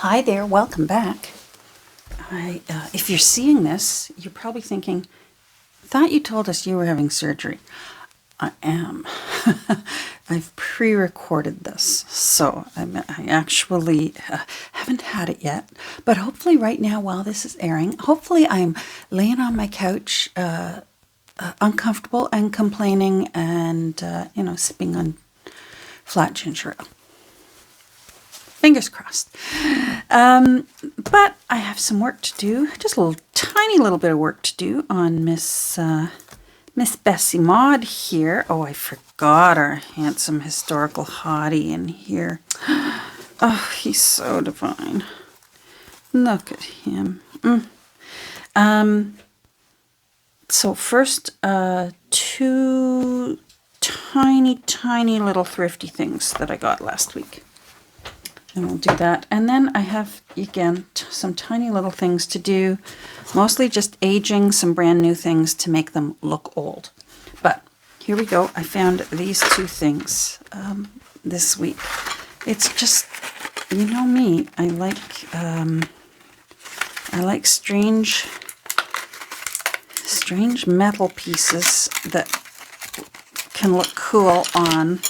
Hi there, welcome back. If you're seeing this, you're probably thinking, thought you told us you were having surgery. I am. I've pre-recorded this, so I actually haven't had it yet. But hopefully right now while this is airing, hopefully I'm laying on my couch, uncomfortable and complaining and, sipping on flat ginger ale. Fingers crossed. But I have some work to do, just a tiny little bit of work to do on Miss Bessie Maud here. Oh, I forgot our handsome historical hottie in here. Oh, he's so divine. Look at him. So first, two tiny little thrifty things that I got last week. And we'll do that. And then I have, again, some tiny little things to do. Mostly just aging some brand new things to make them look old. But here we go. I found these two things this week. It's just, you know me, I like strange metal pieces that can look cool on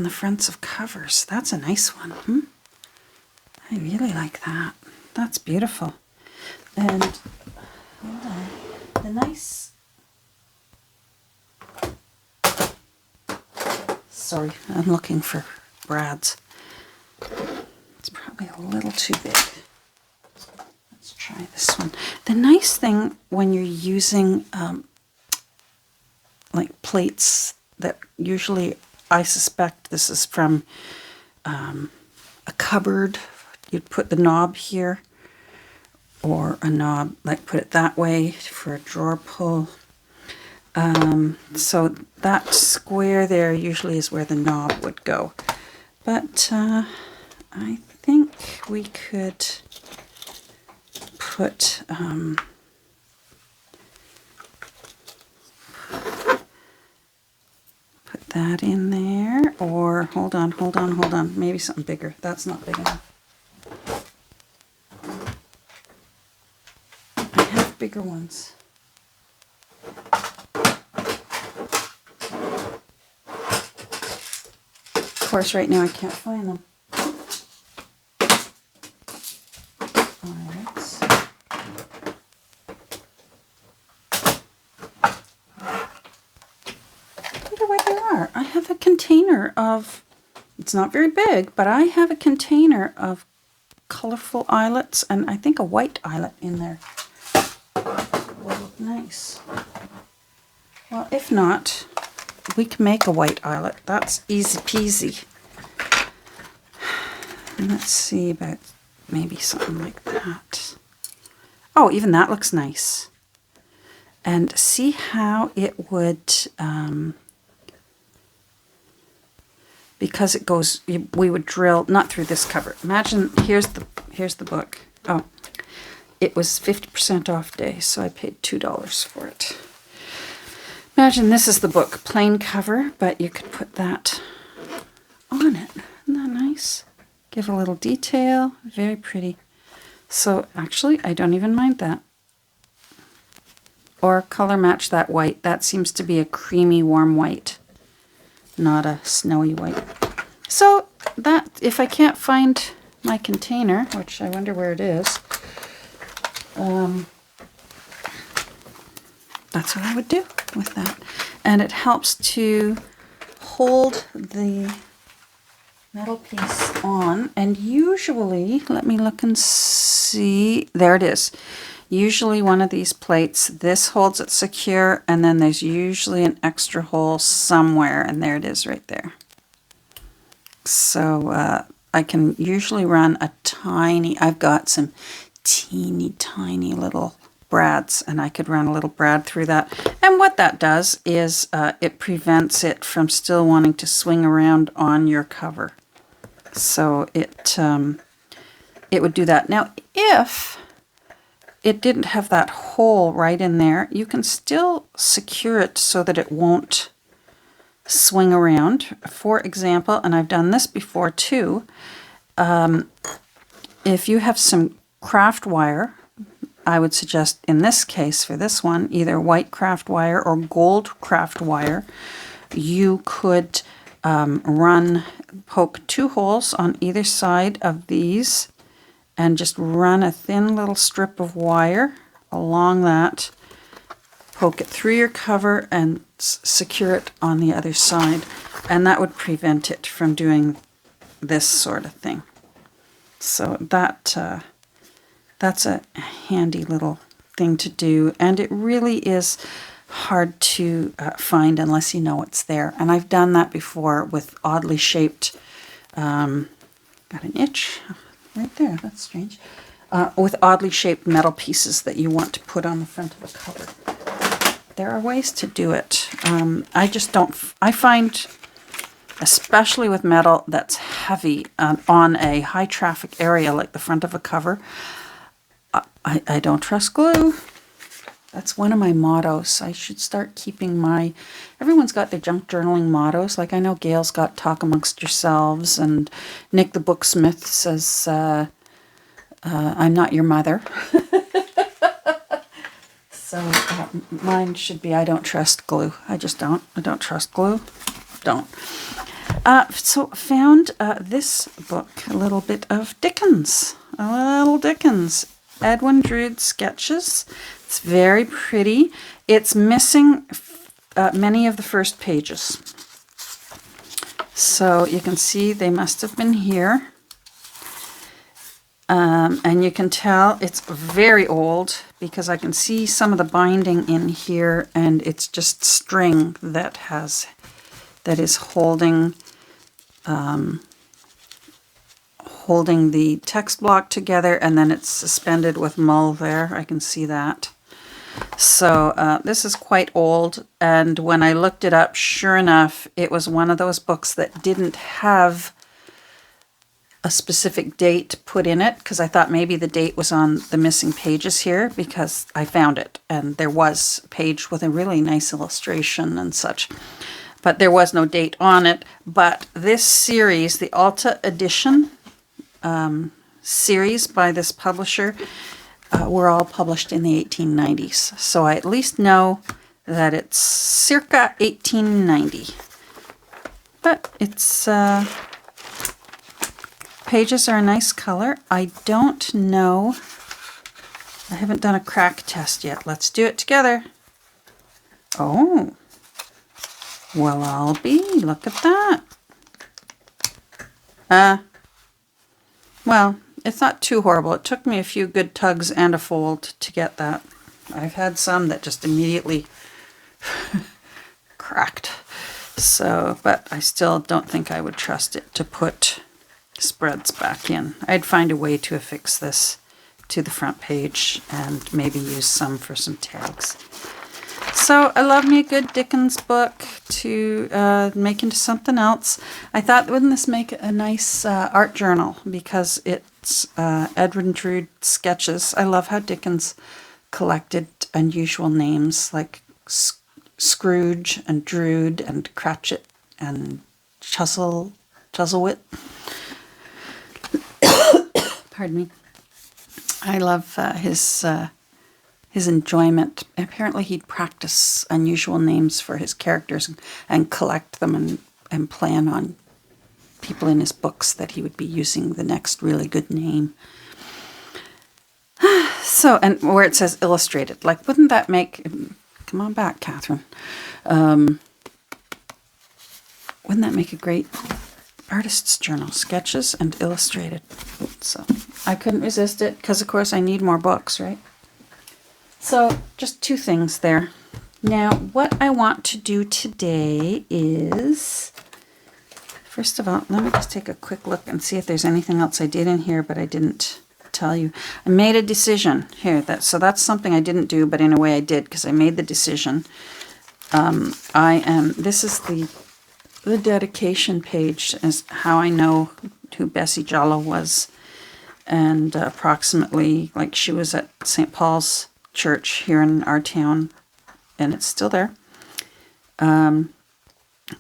the fronts of covers. That's a nice one. I really like that. That's beautiful. And hold on. The nice... Sorry, I'm looking for brads. It's probably a little too big. Let's try this one. The nice thing when you're using like plates that usually, I suspect this is from a cupboard. You'd put the knob here, or a knob, like put it that way for a drawer pull. So that square there usually is where the knob would go. But I think we could put... that in there, or hold on, maybe something bigger. That's not big enough. I have bigger ones. Of course, right now I can't find them. I have a container of, it's not very big, but I have a container of colorful eyelets and I think a white eyelet in there. Will look nice. Well, if not, we can make a white eyelet. That's easy peasy. And let's see about maybe something like that. Oh, even that looks nice. And see how it would... because it goes, we would drill, not through this cover. Imagine, here's the book. Oh, it was 50% off day, so I paid $2 for it. Imagine this is the book, plain cover, but you could put that on it. Isn't that nice? Give a little detail, very pretty. So actually, I don't even mind that. Or color match that white. That seems to be a creamy, warm white. Not a snowy white. So that, if I can't find my container, which I wonder where it is, that's what I would do with that. And it helps to hold the metal piece on, and usually, let me look and see, there it is. Usually one of these plates, this holds it secure, and then there's usually an extra hole somewhere, and there it is right there. So I can usually run a tiny, I've got some teeny tiny little brads, and I could run a little brad through that. And what that does is it prevents it from still wanting to swing around on your cover. So it would do that. Now, if it didn't have that hole right in there, you can still secure it so that it won't swing around. For example, and I've done this before too, if you have some craft wire, I would suggest in this case for this one, either white craft wire or gold craft wire. You could poke 2 holes on either side of these and just run a thin little strip of wire along that, poke it through your cover and secure it on the other side, and that would prevent it from doing this sort of thing. So that's a handy little thing to do, and it really is hard to find unless you know it's there. And I've done that before with oddly shaped, got an itch right there, that's strange, with oddly shaped metal pieces that you want to put on the front of a cover. There are ways to do it. I just don't, I find, especially with metal that's heavy on a high traffic area like the front of a cover, I don't trust glue. That's one of my mottos. I should start keeping my... Everyone's got their junk journaling mottos. Like I know Gail's got talk amongst yourselves, and Nick the Booksmith says, I'm not your mother. So mine should be, I don't trust glue. I just don't. I don't trust glue. Don't. So found this book, a little bit of Dickens. A little Dickens. Edwin Drood sketches. It's very pretty. It's missing many of the first pages. So you can see they must have been here. And you can tell it's very old because I can see some of the binding in here, and it's just string that is holding holding the text block together, and then it's suspended with mull there. I can see that. So this is quite old, and when I looked it up, sure enough, it was one of those books that didn't have a specific date put in it, because I thought maybe the date was on the missing pages here, because I found it, and there was a page with a really nice illustration and such, but there was no date on it. But this series, the Alta Edition series by this publisher, were all published in the 1890s. So I at least know that it's circa 1890. But it's pages are a nice color. I don't know. I haven't done a crack test yet. Let's do it together. Oh. Well, I'll be. Look at that. Well, it's not too horrible. It took me a few good tugs and a fold to get that. I've had some that just immediately cracked. So, but I still don't think I would trust it to put spreads back in. I'd find a way to affix this to the front page and maybe use some for some tags. So I love me a good Dickens book to make into something else. I thought, wouldn't this make a nice art journal, because it's Edwin Drood sketches. I love how Dickens collected unusual names like Scrooge and Drood and Cratchit and Chuzzlewit. Pardon me. I love his enjoyment. Apparently he'd practice unusual names for his characters and collect them and plan on people in his books that he would be using the next really good name. So, and where it says illustrated, like, wouldn't that make... Come on back, Catherine. Wouldn't that make a great artist's journal? Sketches and illustrated. So I couldn't resist it, because of course I need more books, right? So just 2 things there. Now what I want to do today is, first of all, let me just take a quick look and see if there's anything else I did in here but I didn't tell you. I made a decision here. So that's something I didn't do, but in a way I did, because I made the decision. This is the dedication page, as how I know who Bessie Jollo was, and approximately, like, she was at St. Paul's Church here in our town, and it's still there.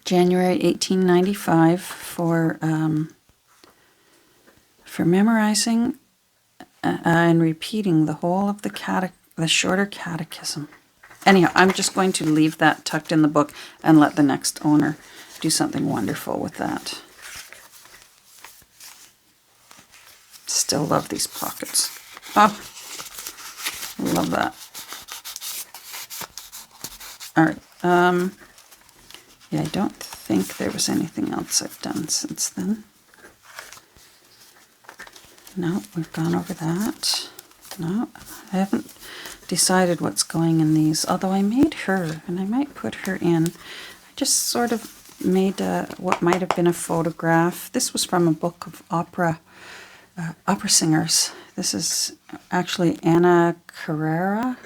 January 1895 for memorizing and repeating the whole of the shorter catechism. Anyhow, I'm just going to leave that tucked in the book and let the next owner do something wonderful with that. Still love these pockets. Oh, love that. All right. Yeah, I don't think there was anything else I've done since then. No, we've gone over that. No, I haven't decided what's going in these, although I made her, and I might put her in. I just sort of made what might have been a photograph. This was from a book of opera singers. This is actually Anna Carrera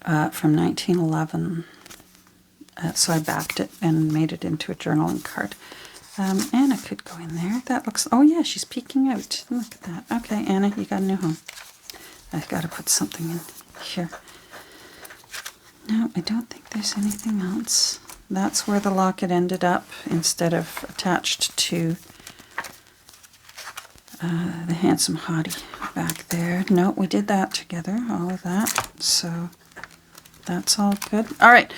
from 1911. So I backed it and made it into a journaling card. Anna could go in there. That looks, oh yeah, she's peeking out. Look at that. Okay, Anna, you got a new home. I've got to put something in here. No, I don't think there's anything else. That's where the locket ended up instead of attached to the handsome hottie back there. No, we did that together, all of that. So that's all good. All right.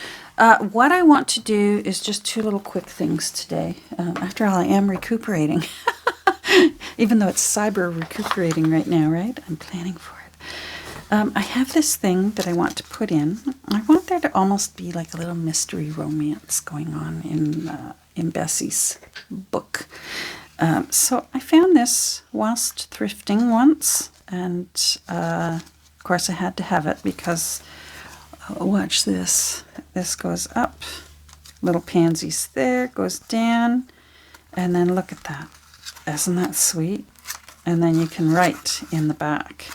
What I want to do is just two little quick things today. After all, I am recuperating. Even though it's cyber recuperating right now, right? I'm planning for it. I have this thing that I want to put in. I want there to almost be like a little mystery romance going on in Bessie's book. So I found this whilst thrifting once, and of course I had to have it because, watch this. This goes up, little pansies there, goes down, and then look at that. Isn't that sweet? And then you can write in the back.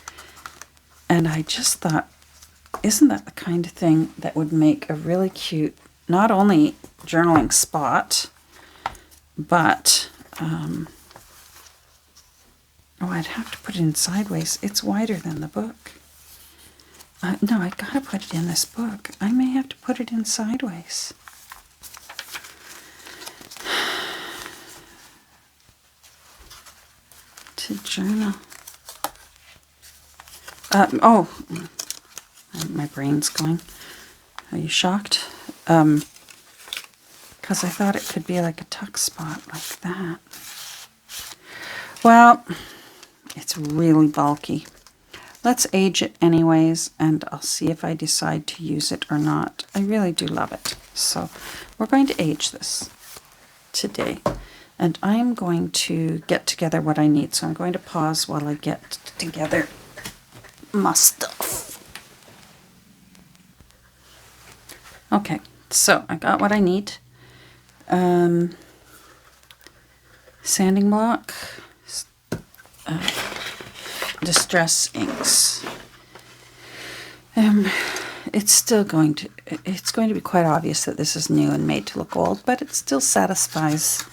And I just thought, isn't that the kind of thing that would make a really cute, not only journaling spot, but, oh, I'd have to put it in sideways. It's wider than the book. No, I gotta put it in this book. I may have to put it in sideways. To journal. Oh, my brain's going. Are you shocked? Because I thought it could be like a tuck spot like that. Well, it's really bulky. Let's age it anyways, and I'll see if I decide to use it or not. I really do love it. So we're going to age this today. And I'm going to get together what I need. So I'm going to pause while I get together my stuff. Okay, so I got what I need. Sanding block, distress inks. It's going to be quite obvious that this is new and made to look old, but it still satisfies.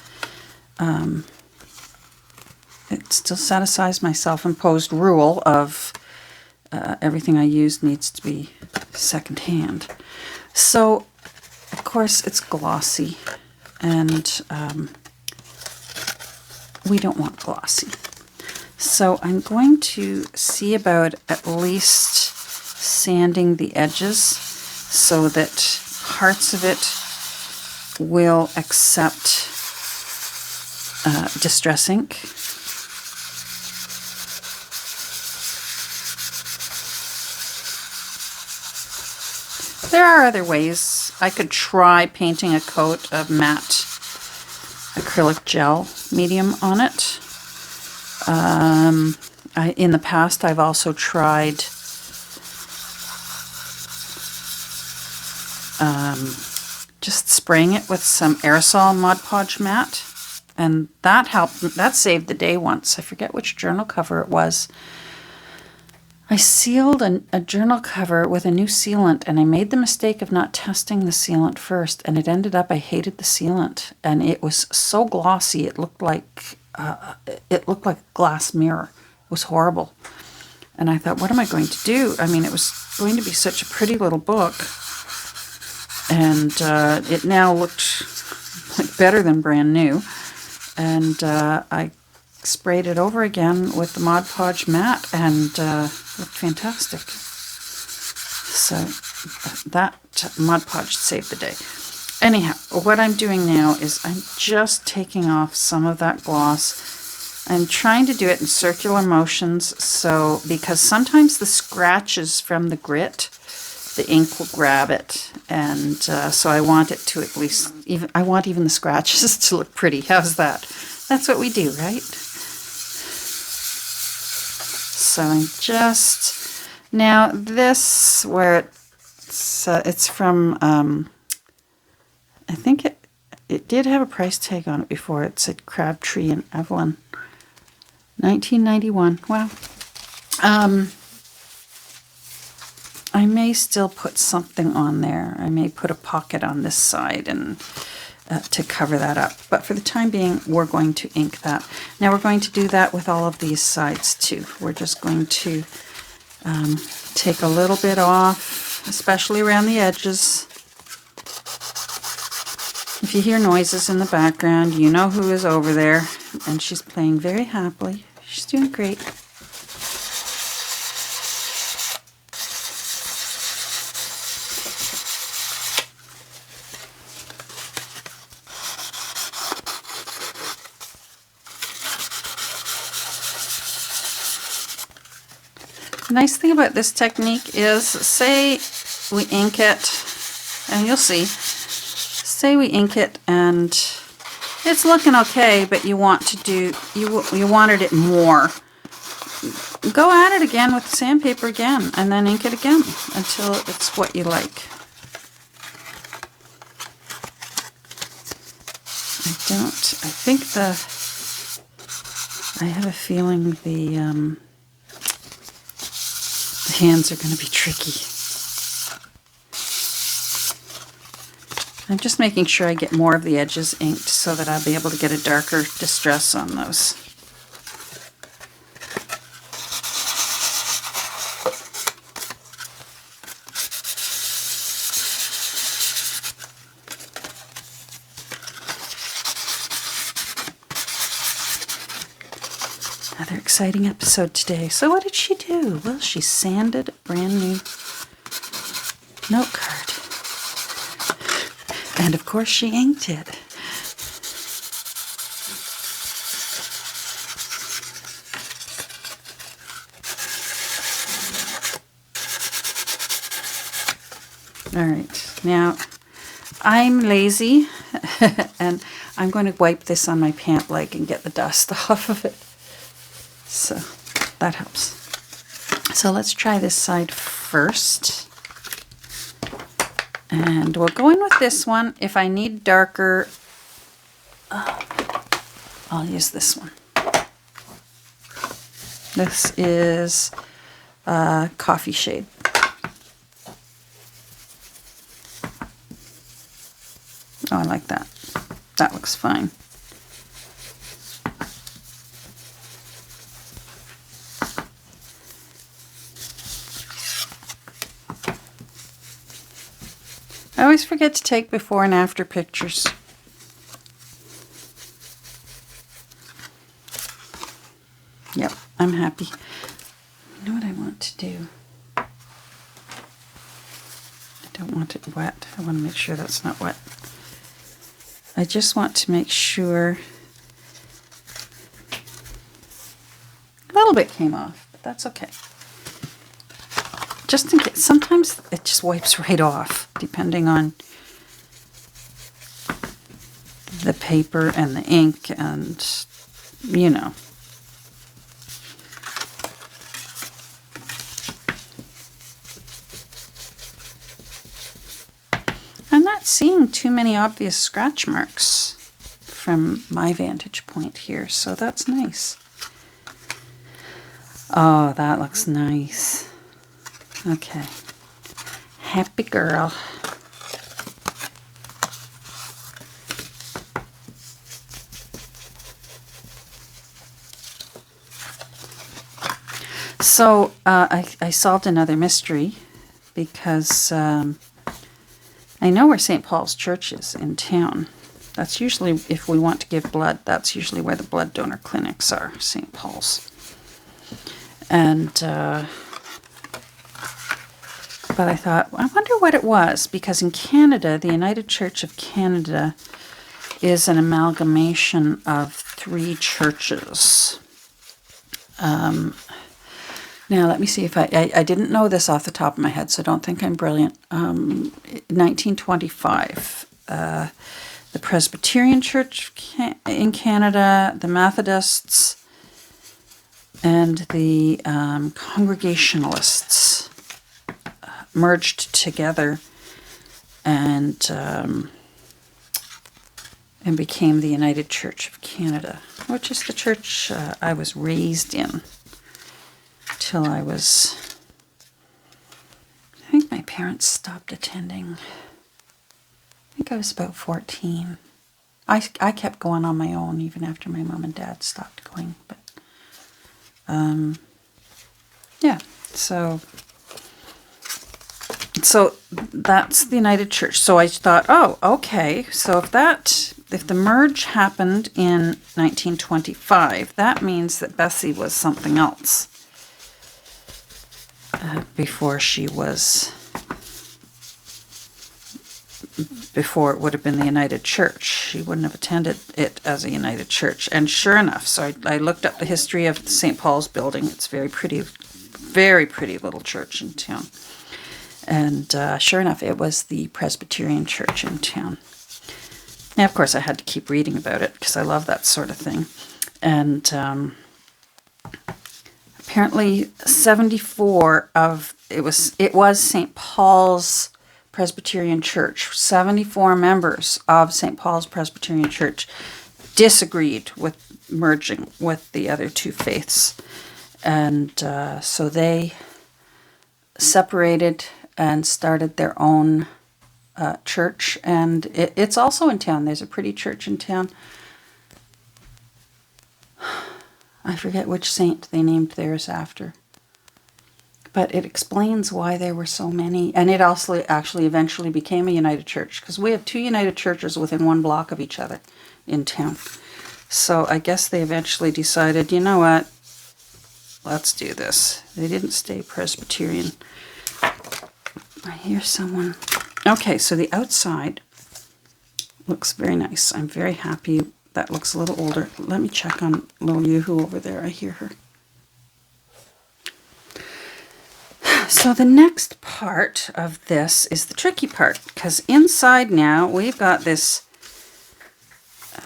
It still satisfies my self-imposed rule of everything I use needs to be secondhand. So, of course, it's glossy, and we don't want glossy. So I'm going to see about at least sanding the edges so that parts of it will accept distress ink. There are other ways. I could try painting a coat of matte acrylic gel medium on it. In the past, I've also tried just spraying it with some aerosol Mod Podge matte, and that helped. That saved the day once. I forget which journal cover it was. I sealed a journal cover with a new sealant, and I made the mistake of not testing the sealant first, and it ended up I hated the sealant, and it was so glossy it looked like a glass mirror. It was horrible. And I thought, what am I going to do? I mean, it was going to be such a pretty little book. And it now looked like better than brand new. And I sprayed it over again with the Mod Podge matte, and looked fantastic. So that Mod Podge saved the day. Anyhow, what I'm doing now is I'm just taking off some of that gloss. I'm trying to do it in circular motions, so because sometimes the scratches from the grit, the ink will grab it, and so I want it to at least, I want even the scratches to look pretty. How's that? That's what we do, right? So I'm just, now this, where it's from, I think it did have a price tag on it before. It said Crabtree and Evelyn. 1991. Wow. I may still put something on there. I may put a pocket on this side and to cover that up. But for the time being, we're going to ink that. Now we're going to do that with all of these sides too. We're just going to take a little bit off, especially around the edges. If you hear noises in the background, you know who is over there, and she's playing very happily. She's doing great. The nice thing about this technique is, say we ink it, and you'll see, say we ink it and it's looking okay, but you want to do, you wanted it more. Go at it again with the sandpaper again, and then ink it again until it's what you like. I have a feeling the hands are going to be tricky. I'm just making sure I get more of the edges inked so that I'll be able to get a darker distress on those. Another exciting episode today. So what did she do? Well, she sanded a brand new note card. And of course she inked it. All right, now I'm lazy and I'm going to wipe this on my pant leg and get the dust off of it. So that helps. So let's try this side first. And we'll go in with this one. If I need darker, I'll use this one. This is coffee shade. Oh, I like that. That looks fine. I always forget to take before and after pictures. Yep, I'm happy. You know what I want to do? I don't want it wet. I want to make sure that's not wet. I just want to make sure a little bit came off, but that's okay. Just in case, sometimes it just wipes right off, depending on the paper and the ink and, you know. I'm not seeing too many obvious scratch marks from my vantage point here, so that's nice. Oh, that looks nice. Okay, happy girl. So I solved another mystery because I I know where St. Paul's Church is in town. That's usually, if we want to give blood, that's usually where the blood donor clinics are, St. Paul's. And, but I thought, I wonder what it was, because in Canada, the United Church of Canada is an amalgamation of 3 churches. Now, let me see if I didn't know this off the top of my head, so don't think I'm brilliant. 1925, the Presbyterian Church in Canada, the Methodists, and the Congregationalists merged together and became the United Church of Canada, which is the church I was raised in till I think my parents stopped attending. I think I was about 14. I kept going on my own even after my mom and dad stopped going, but yeah, so that's the United Church. So I thought, oh, okay, so if the merge happened in 1925, that means that Bessie was something else before it would have been the United Church. She wouldn't have attended it as a United Church. And sure enough, so I looked up the history of the St. Paul's building. It's very pretty little church in town. And sure enough, it was the Presbyterian Church in town. Now, of course, I had to keep reading about it because I love that sort of thing. And apparently 74 of it was St. Paul's Presbyterian Church. 74 members of St. Paul's Presbyterian Church disagreed with merging with the other 2 faiths. And so they separated and started their own church. And it's also in town. There's a pretty church in town. I forget which saint they named theirs after. But it explains why there were so many. And it also actually eventually became a United Church, because we have 2 United Churches within 1 block of each other in town. So I guess they eventually decided, you know what, let's do this. They didn't stay Presbyterian. I hear someone. Okay, so the outside looks very nice. I'm very happy. That looks a little older. Let me check on little Yoo-hoo over there. I hear her. So the next part of this is the tricky part, because inside now we've got this,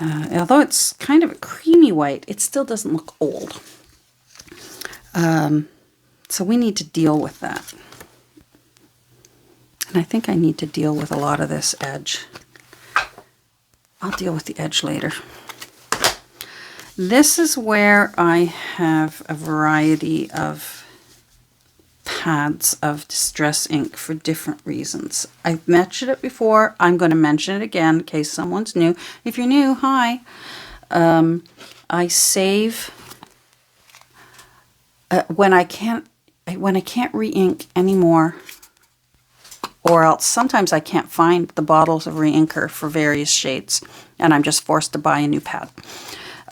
although it's kind of a creamy white, it still doesn't look old. So we need to deal with that. And I think I need to deal with a lot of this edge. I'll deal with the edge later. This is where I have a variety of pads of distress ink for different reasons. I've mentioned it before. I'm going to mention it again in case someone's new. If you're new, hi. I save when I can't re-ink anymore, or else sometimes I can't find the bottles of re-inker for various shades, and I'm just forced to buy a new pad.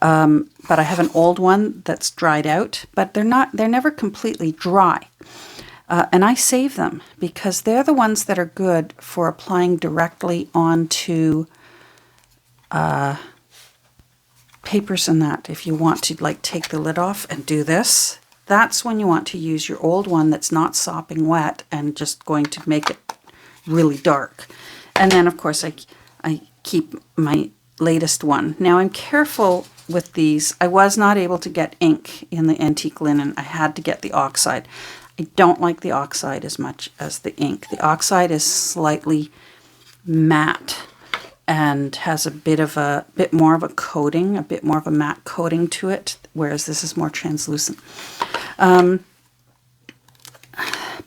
But I have an old one that's dried out, but they're never completely dry. And I save them because they're the ones that are good for applying directly onto papers and that. If you want to like take the lid off and do this, that's when you want to use your old one that's not sopping wet and just going to make it really dark. And then of course I keep my latest one. Now I'm careful with these. I was not able to get ink in the antique linen. I had to get the oxide. I don't like the oxide as much as the ink. The oxide is slightly matte and has a bit more of a coating, a bit more of a matte coating to it, whereas this is more translucent.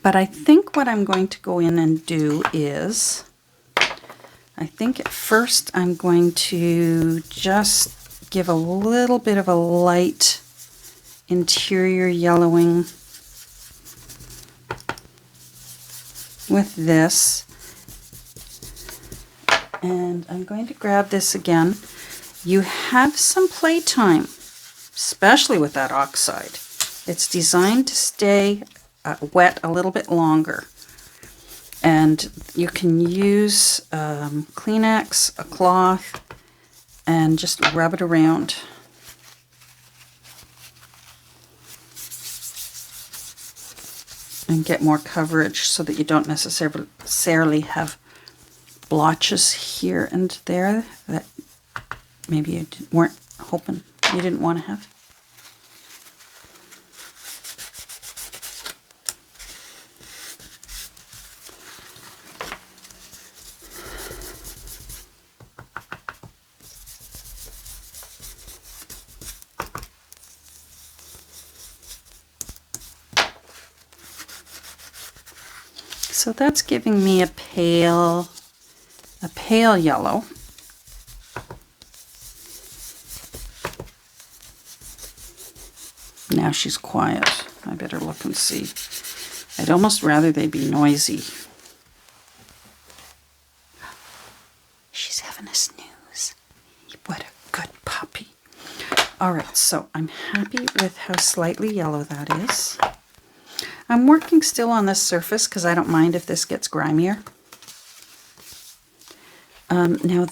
But I think what I'm going to go in and do is, I think at first I'm going to just give a little bit of a light interior yellowing with this. And I'm going to grab this again. You have some playtime, especially with that oxide. It's designed to stay wet a little bit longer. And you can use Kleenex, a cloth, and just rub it around. And get more coverage so that you don't necessarily have blotches here and there that maybe you weren't hoping you didn't want to have. So that's giving me a pale yellow. Now she's quiet. I better look and see. I'd almost rather they be noisy. She's having a snooze. What a good puppy. All right, so I'm happy with how slightly yellow that is. I'm working still on this surface because I don't mind if this gets grimier. Now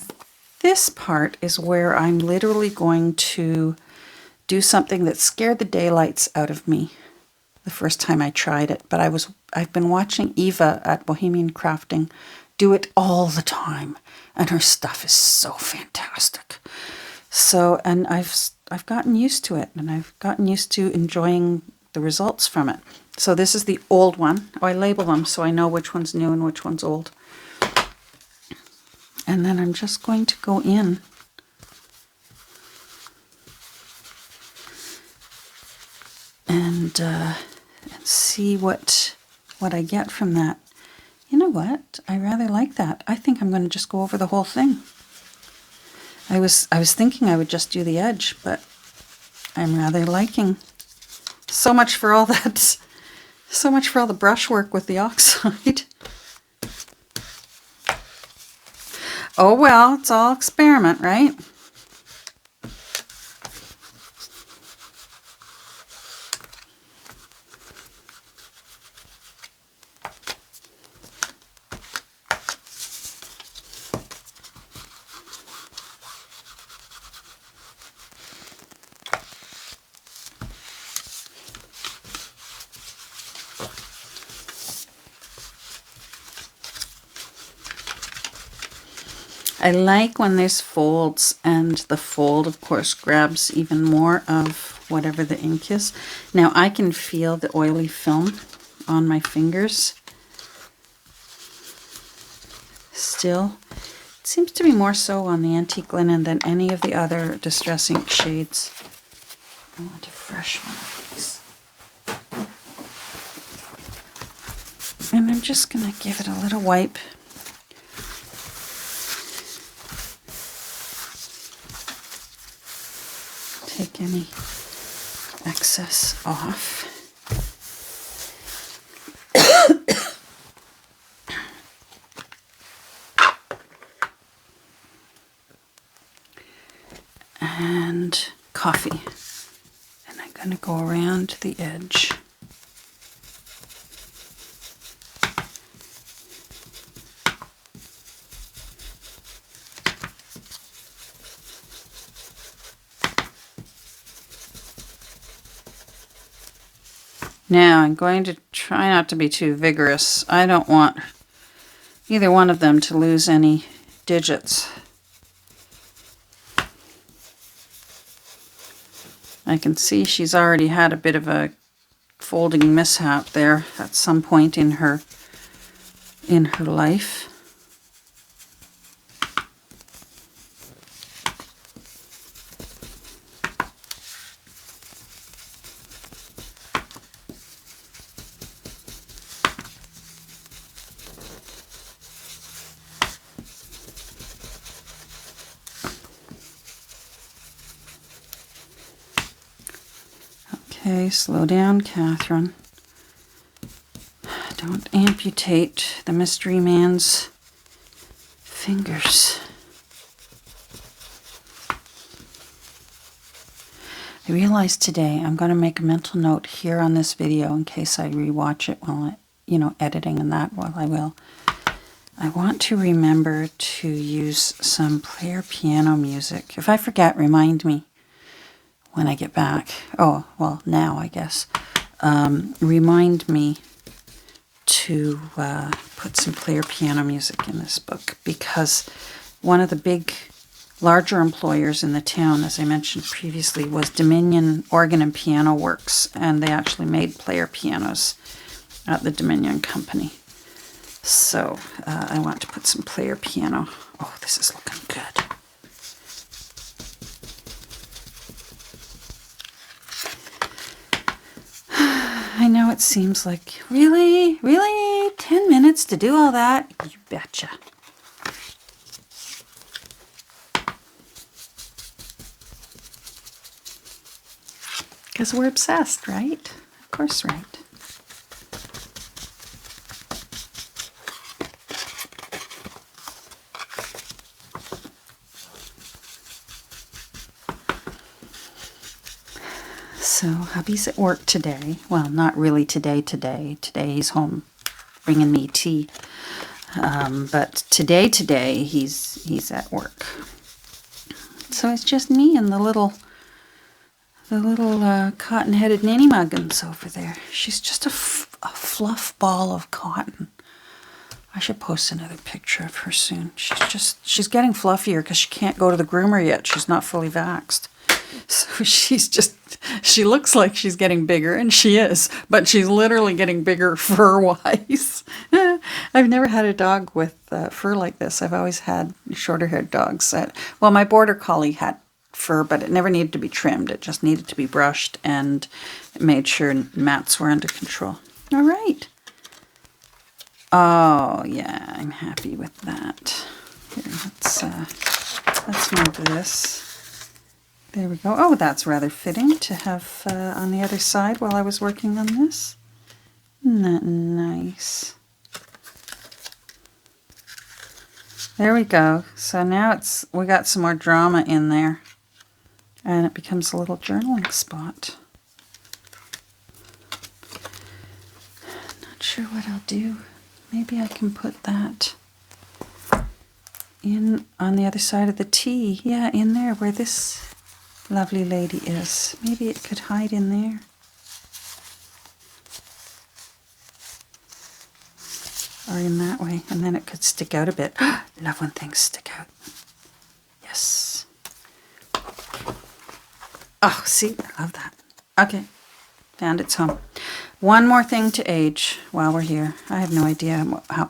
this part is where I'm literally going to do something that scared the daylights out of me the first time I tried it. But I've been watching Eva at Bohemian Crafting do it all the time, and her stuff is so fantastic. So, and I've gotten used to it, and I've gotten used to enjoying the results from it. So this is the old one. Oh, I label them so I know which one's new and which one's old. And then I'm just going to go in and see what I get from that. You know what? I rather like that. I think I'm going to just go over the whole thing. I was thinking I would just do the edge, but I'm rather liking. So much for all that. So much for all the brushwork with the oxide. Oh well, it's all experiment, right? I like when there's folds, and the fold, of course, grabs even more of whatever the ink is. Now I can feel the oily film on my fingers. Still, it seems to be more so on the antique linen than any of the other Distress Ink shades. I want a fresh one of these. And I'm just going to give it a little wipe. Take any excess off. And coffee. And I'm going to go around the edge. Now I'm going to try not to be too vigorous. I don't want either one of them to lose any digits. I can see she's already had a bit of a folding mishap there at some point in her life. Okay, slow down, Catherine. Don't amputate the mystery man's fingers. I realized today I'm going to make a mental note here on this video in case I rewatch it while editing and that while I will. I want to remember to use some player piano music. If I forget, remind me when I get back. Oh, well, now I guess. Remind me to put some player piano music in this book, because one of the larger employers in the town, as I mentioned previously, was Dominion Organ and Piano Works, and they actually made player pianos at the Dominion Company. So I want to put some player piano. Oh, this is looking good. I know it seems like, really? 10 minutes to do all that? You betcha. Because we're obsessed, right? Of course, right. So hubby's at work today. Well, not really today. Today he's home bringing me tea. But today he's at work. So it's just me and the little cotton-headed ninny muggins over there. She's just a fluff ball of cotton. I should post another picture of her soon. She's getting fluffier because she can't go to the groomer yet. She's not fully vaxxed. So she looks like she's getting bigger, and she is, but she's literally getting bigger fur-wise. I've never had a dog with fur like this. I've always had shorter-haired dogs. Well, my border collie had fur, but it never needed to be trimmed. It just needed to be brushed, and it made sure mats were under control. All right. Oh, yeah, I'm happy with that. Here, let's move this. There we go. Oh, that's rather fitting to have on the other side while I was working on this. Isn't that nice? There we go. So now we got some more drama in there, and it becomes a little journaling spot. Not sure what I'll do. Maybe I can put that in on the other side of the T. Yeah, in there where this lovely lady is. Maybe it could hide in there. Or in that way, and then it could stick out a bit. Love when things stick out. Yes. Oh, see, I love that. Okay, found its home. One more thing to age while we're here. I have no idea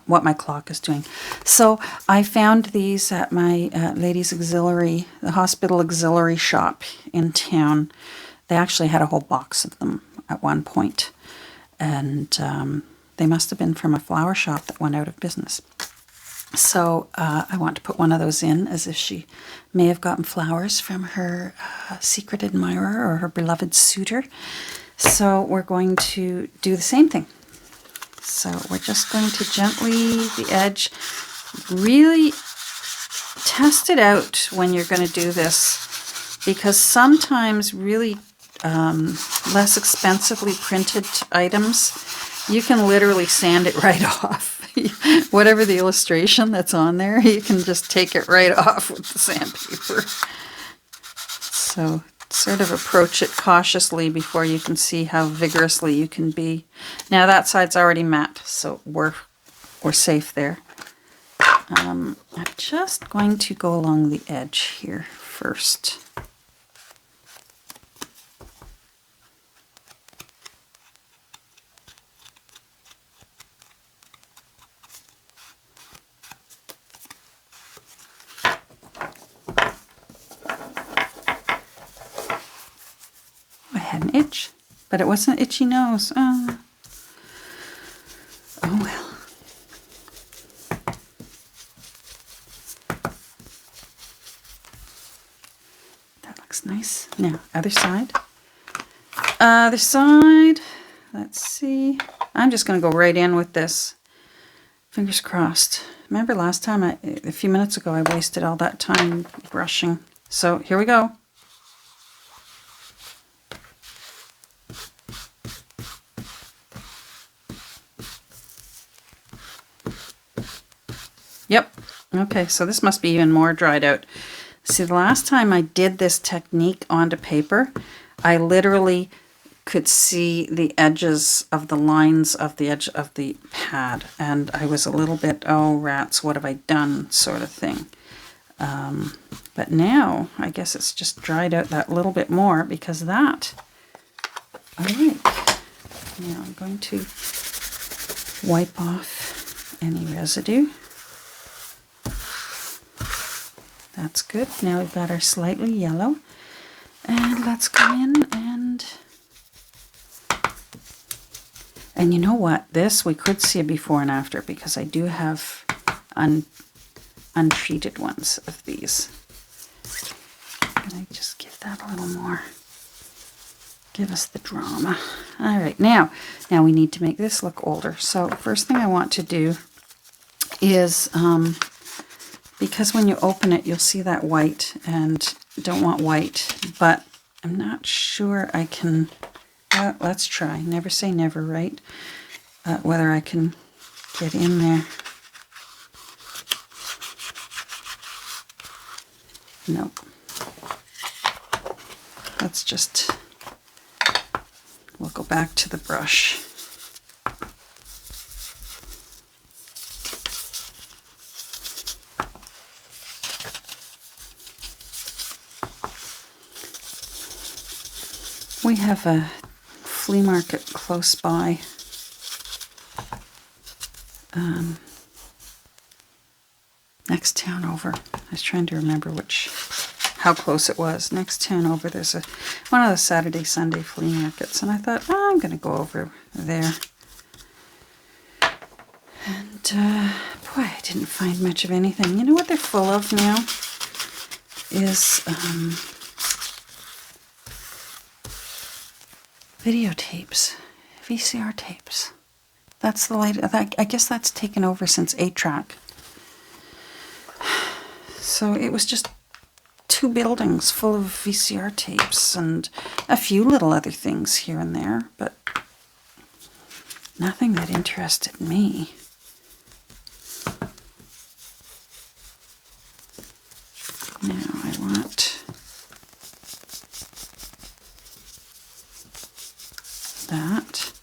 what my clock is doing. So I found these at my ladies' auxiliary, the hospital auxiliary shop in town. They actually had a whole box of them at one point. And they must have been from a flower shop that went out of business. So I want to put one of those in, as if she may have gotten flowers from her secret admirer or her beloved suitor. So we're going to do the same thing. So we're just going to gently, the edge, really test it out when you're going to do this, because sometimes really less expensively printed items, you can literally sand it right off. Whatever the illustration that's on there, you can just take it right off with the sandpaper. So sort of approach it cautiously before you can see how vigorously you can be. Now that side's already matte, so we're safe there. I'm just going to go along the edge here first. An itch, but it wasn't itchy nose. Oh well. That looks nice. Now, other side. Other side. Let's see. I'm just going to go right in with this. Fingers crossed. Remember last time, a few minutes ago, I wasted all that time brushing. So here we go. Yep. Okay, so this must be even more dried out. See, the last time I did this technique onto paper, I literally could see the edges of the lines of the edge of the pad, and I was a little bit, oh rats, what have I done, sort of thing. But now I guess it's just dried out that little bit more, because that I like. Now I'm going to wipe off any residue. That's good. Now we've got our slightly yellow, and let's go in and you know what? This, we could see a before and after, because I do have untreated ones of these. Can I just give that a little more? Give us the drama. All right, now we need to make this look older. So first thing I want to do is, because when you open it, you'll see that white, and don't want white, but I'm not sure I can. Let's try. Never say never, right? Whether I can get in there. Nope. Let's just, we'll go back to the brush. We have a flea market close by. Next town over. I was trying to remember how close it was. Next town over, there's one of the Saturday, Sunday flea markets, and I thought, oh, I'm going to go over there. And boy, I didn't find much of anything. You know what they're full of now? Is videotapes, VCR tapes. That's the latest. I guess that's taken over since 8-track. So it was just 2 buildings full of VCR tapes and a few little other things here and there, but nothing that interested me. Now I want that.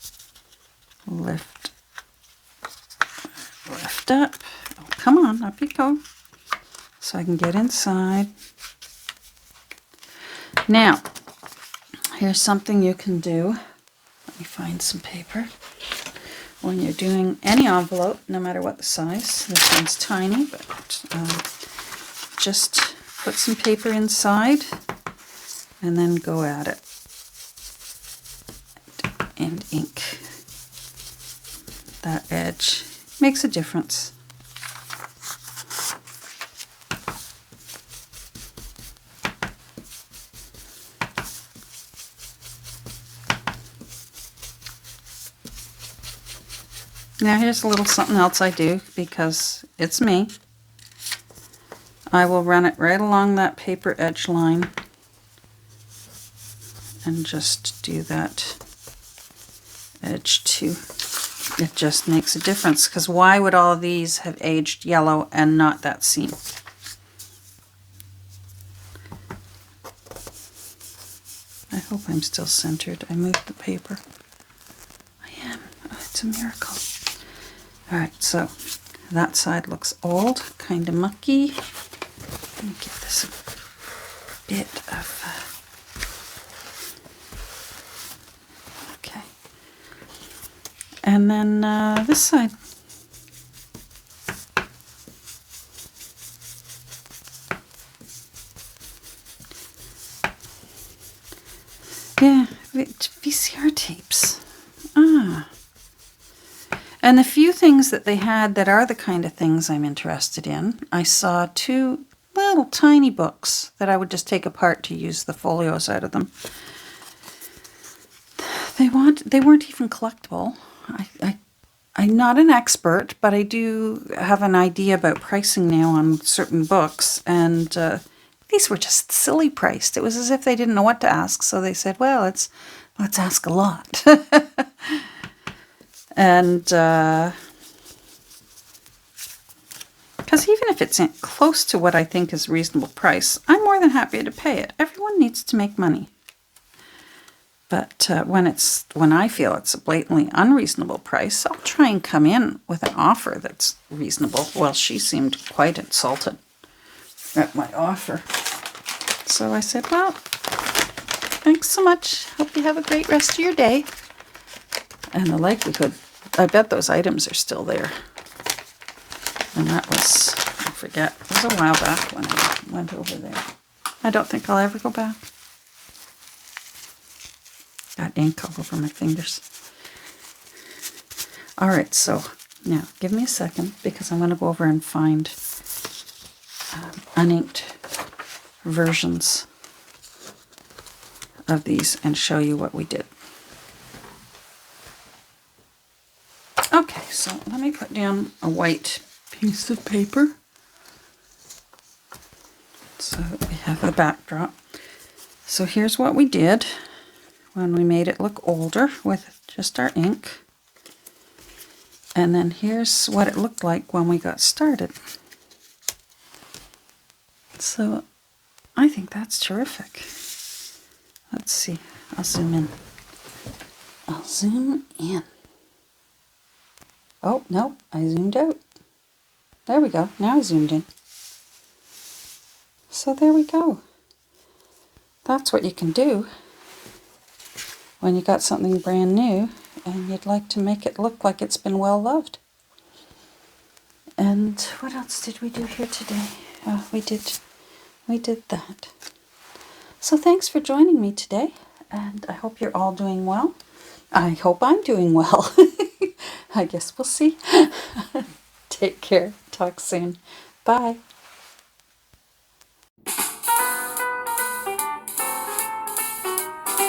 Lift up. Oh, come on, up you go. So I can get inside. Now, here's something you can do. Let me find some paper. When you're doing any envelope, no matter what the size, this one's tiny, but just put some paper inside and then go at it. And ink that edge. Makes a difference. Now here's a little something else I do, because it's me. I will run it right along that paper edge line and just do that edge too. It just makes a difference, because why would all of these have aged yellow and not that seam? I hope I'm still centered. I moved the paper. I am. Oh, it's a miracle. All right, so that side looks old, kind of mucky. Let me give this a bit of... okay. And then this side. Yeah, VCR tapes. Ah. And the few things that they had that are the kind of things I'm interested in, I saw 2 little tiny books that I would just take apart to use the folios out of them. They weren't even collectible. I I'm not an expert, but I do have an idea about pricing now on certain books, and these were just silly priced. It was as if they didn't know what to ask, so they said, well, let's ask a lot. And because even if it's close to what I think is a reasonable price, I'm more than happy to pay it. Everyone needs to make money. But when I feel it's a blatantly unreasonable price, I'll try and come in with an offer that's reasonable. Well, she seemed quite insulted at my offer. So I said, well, thanks so much. Hope you have a great rest of your day. And the likelihood, I bet those items are still there. And that was, I forget, it was a while back when I went over there. I don't think I'll ever go back. Got ink all over my fingers. All right, so now give me a second because I'm going to go over and find uninked versions of these and show you what we did. Okay, so let me put down a white piece of paper so we have the backdrop. So here's what we did when we made it look older with just our ink. And then here's what it looked like when we got started. So I think that's terrific. Let's see, I'll zoom in. I'll zoom in. Oh, no, I zoomed out. There we go, now I zoomed in. So there we go. That's what you can do when you got something brand new and you'd like to make it look like it's been well loved. And what else did we do here today? Oh, we did that. So thanks for joining me today, and I hope you're all doing well. I hope I'm doing well. I guess we'll see. Take care. Talk soon. Bye.